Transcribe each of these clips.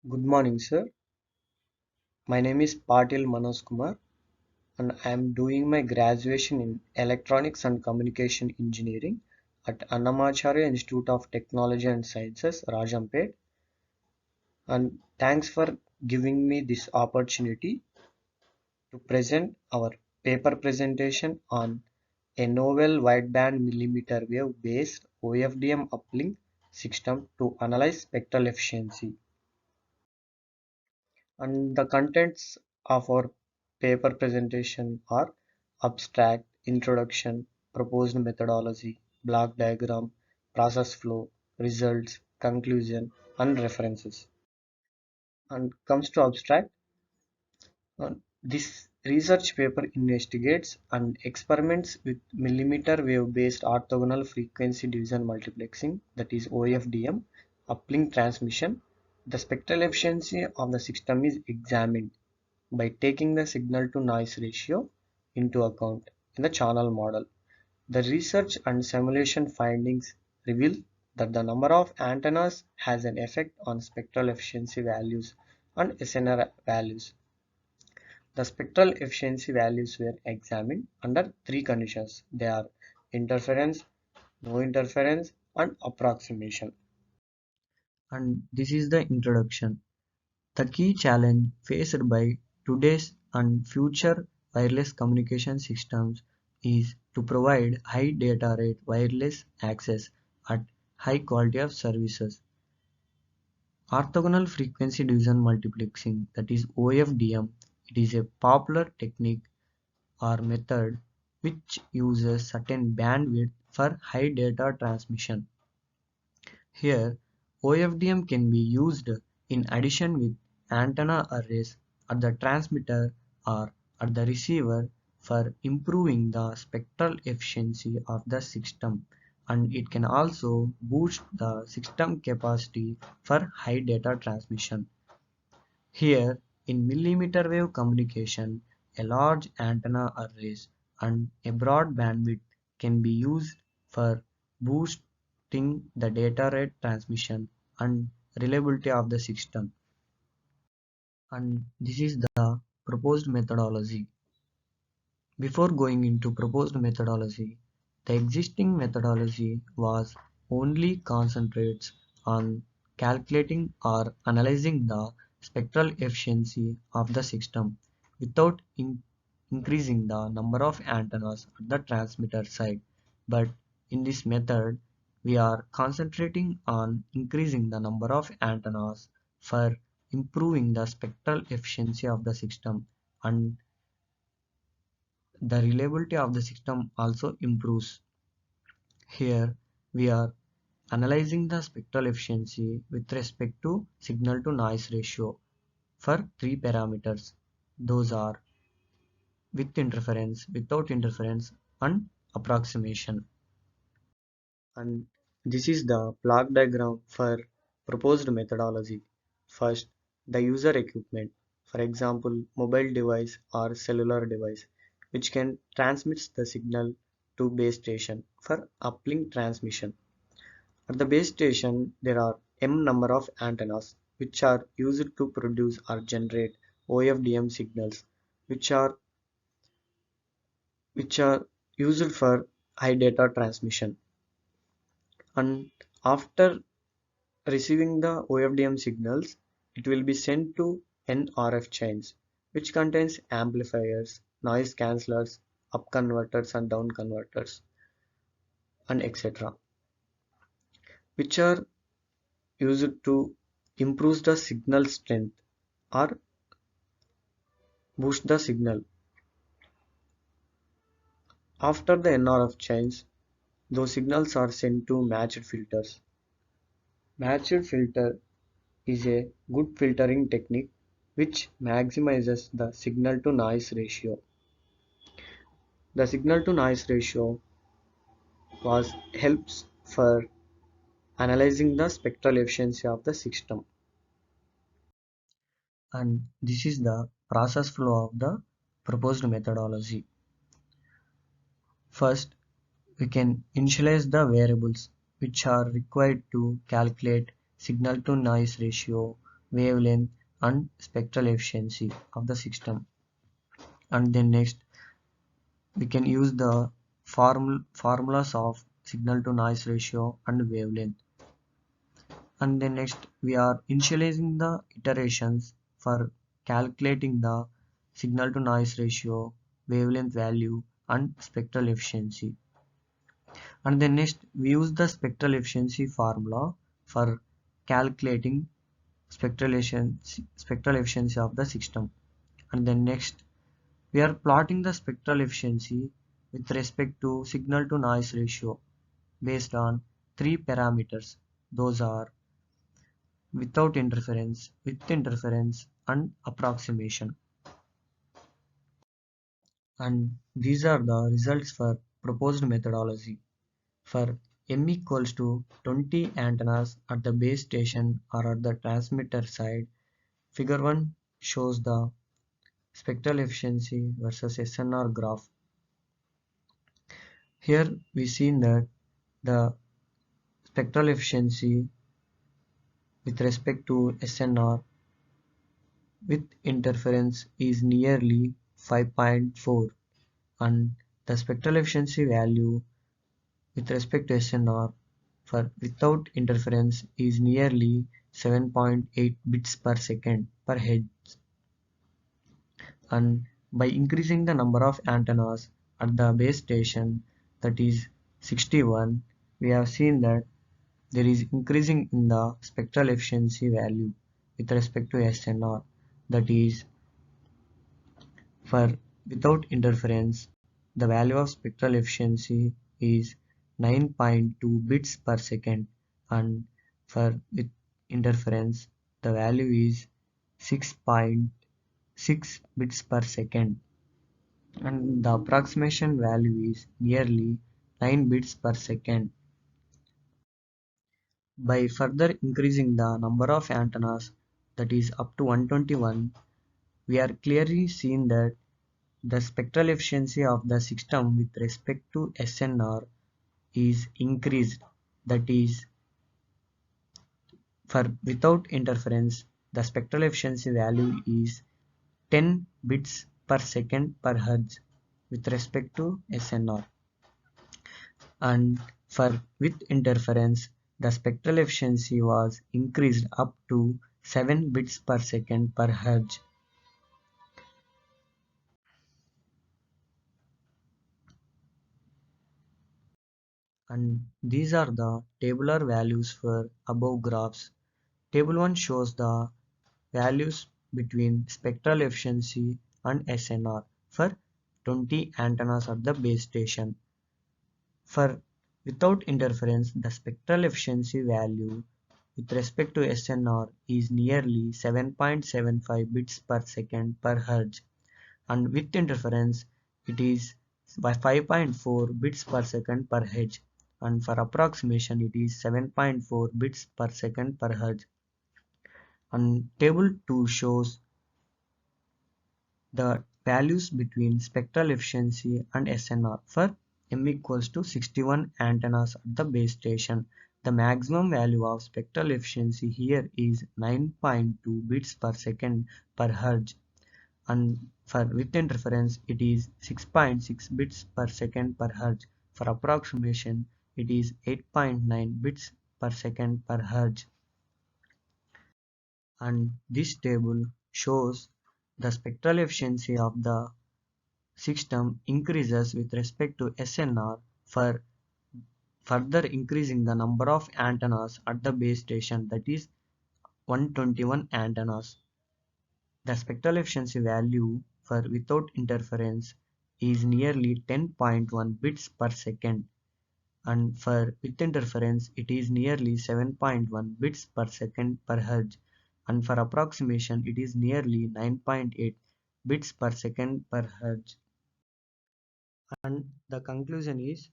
Good morning, sir. My name is Patil Manoj Kumar, and I am doing my graduation in Electronics and Communication Engineering at Annamacharya Institute of Technology and Sciences, Rajampet. And thanks for giving me this opportunity to present our paper presentation on a novel wideband millimeter wave based OFDM uplink system to analyze spectral efficiency. And the contents of our paper presentation are abstract, introduction, proposed methodology, block diagram, process flow, results, conclusion, and references. And comes to abstract, this research paper investigates and experiments with millimeter wave based orthogonal frequency division multiplexing, that is OFDM, uplink transmission. The spectral efficiency of the system is examined by taking the signal to noise ratio into account in the channel model. The research and simulation findings reveal that the number of antennas has an effect on spectral efficiency values and SNR values. The spectral efficiency values were examined under three conditions. They are interference, no interference, and approximation. And this is the introduction. The key challenge faced by today's and future wireless communication systems is to provide high data rate wireless access at high quality of services. Orthogonal frequency division multiplexing, that is OFDM, it is a popular technique or method which uses certain bandwidth for high data transmission. Here, OFDM can be used in addition with antenna arrays at the transmitter or at the receiver for improving the spectral efficiency of the system, and it can also boost the system capacity for high data transmission. Here, in millimeter wave communication, a large antenna arrays and a broad bandwidth can be used for boosting the data rate transmission and reliability of the system. And this is the proposed methodology. Before going into proposed methodology, the existing methodology was only concentrates on calculating or analyzing the spectral efficiency of the system without increasing the number of antennas at the transmitter side. But in this method, we are concentrating on increasing the number of antennas for improving the spectral efficiency of the system, and the reliability of the system also improves. Here we are analyzing the spectral efficiency with respect to signal to noise ratio for three parameters. Those are with interference, without interference, and approximation. And this is the block diagram for proposed methodology. First, the user equipment, for example, mobile device or cellular device, which can transmit the signal to base station for uplink transmission. At the base station, there are m number of antennas which are used to produce or generate OFDM signals, which are which are used for high data transmission. And after receiving the OFDM signals, it will be sent to NRF chains, which contains amplifiers, noise cancellers, up converters and down converters, and etc., which are used to improve the signal strength or boost the signal. After the NRF chains, those signals are sent to matched filters. Matched filter is a good filtering technique which maximizes the signal to noise ratio. The signal to noise ratio was helps for analyzing the spectral efficiency of the system. And this is the process flow of the proposed methodology. First, we can initialize the variables which are required to calculate signal to noise ratio wavelength, and spectral efficiency of the system. And then next, we can use the formulas of signal to noise ratio and wavelength. And then next, we are initializing the iterations for calculating the signal to noise ratio, wavelength value, and spectral efficiency. And then next, we use the spectral efficiency formula for calculating spectral efficiency of the system. And then next, we are plotting the spectral efficiency with respect to signal to noise ratio based on three parameters. Those are without interference, with interference, and approximation. And these are the results for proposed methodology. For M equals to 20 antennas at the base station or at the transmitter side, figure 1 shows the spectral efficiency versus SNR graph. Here we see that the spectral efficiency with respect to SNR with interference is nearly 5.4, and the spectral efficiency value with respect to SNR for without interference is nearly 7.8 bits per second per hertz. And by increasing the number of antennas at the base station, that is 61, we have seen that there is increasing in the spectral efficiency value with respect to SNR, that is for without interference the value of spectral efficiency is 9.2 bits per second, and for with interference the value is 6.6 bits per second, and the approximation value is nearly 9 bits per second. By further increasing the number of antennas, that is up to 121, we are clearly seeing that the spectral efficiency of the system with respect to SNR is increased. That is, for without interference, the spectral efficiency value is 10 bits per second per hertz with respect to SNR. And for with interference, the spectral efficiency was increased up to 7 bits per second per hertz. And these are the tabular values for above graphs. Table 1 shows the values between spectral efficiency and SNR for 20 antennas at the base station. For without interference, the spectral efficiency value with respect to SNR is nearly 7.75 bits per second per hertz, and with interference it is by 5.4 bits per second per hertz, and for approximation it is 7.4 bits per second per hertz. And table 2 shows the values between spectral efficiency and SNR for M equals to 61 antennas at the base station. The maximum value of spectral efficiency here is 9.2 bits per second per hertz, and for with interference it is 6.6 bits per second per hertz. For approximation it is 8.9 bits per second per hertz. And this table shows the spectral efficiency of the system increases with respect to SNR for further increasing the number of antennas at the base station, that is 121 antennas. The spectral efficiency value for without interference is nearly 10.1 bits per second, and for with interference it is nearly 7.1 bits per second per hertz, and for approximation it is nearly 9.8 bits per second per hertz. And the conclusion is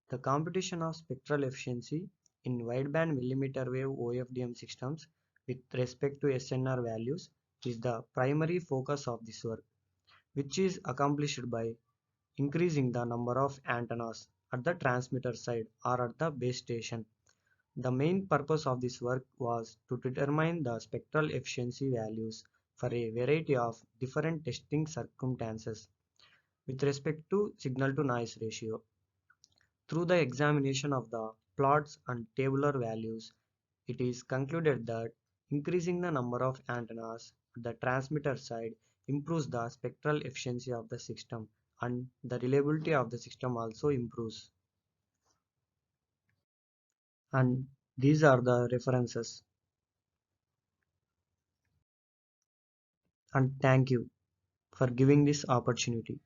the competition of spectral efficiency in wideband millimeter wave OFDM systems with respect to SNR values is the primary focus of this work, which is accomplished by increasing the number of antennas at the transmitter side or at the base station. The main purpose of this work was to determine the spectral efficiency values for a variety of different testing circumstances with respect to signal to noise ratio. Through the examination of the plots and tabular values, it is concluded that increasing the number of antennas at the transmitter side improves the spectral efficiency of the system, and the reliability of the system also improves. And these are the references. And thank you for giving this opportunity.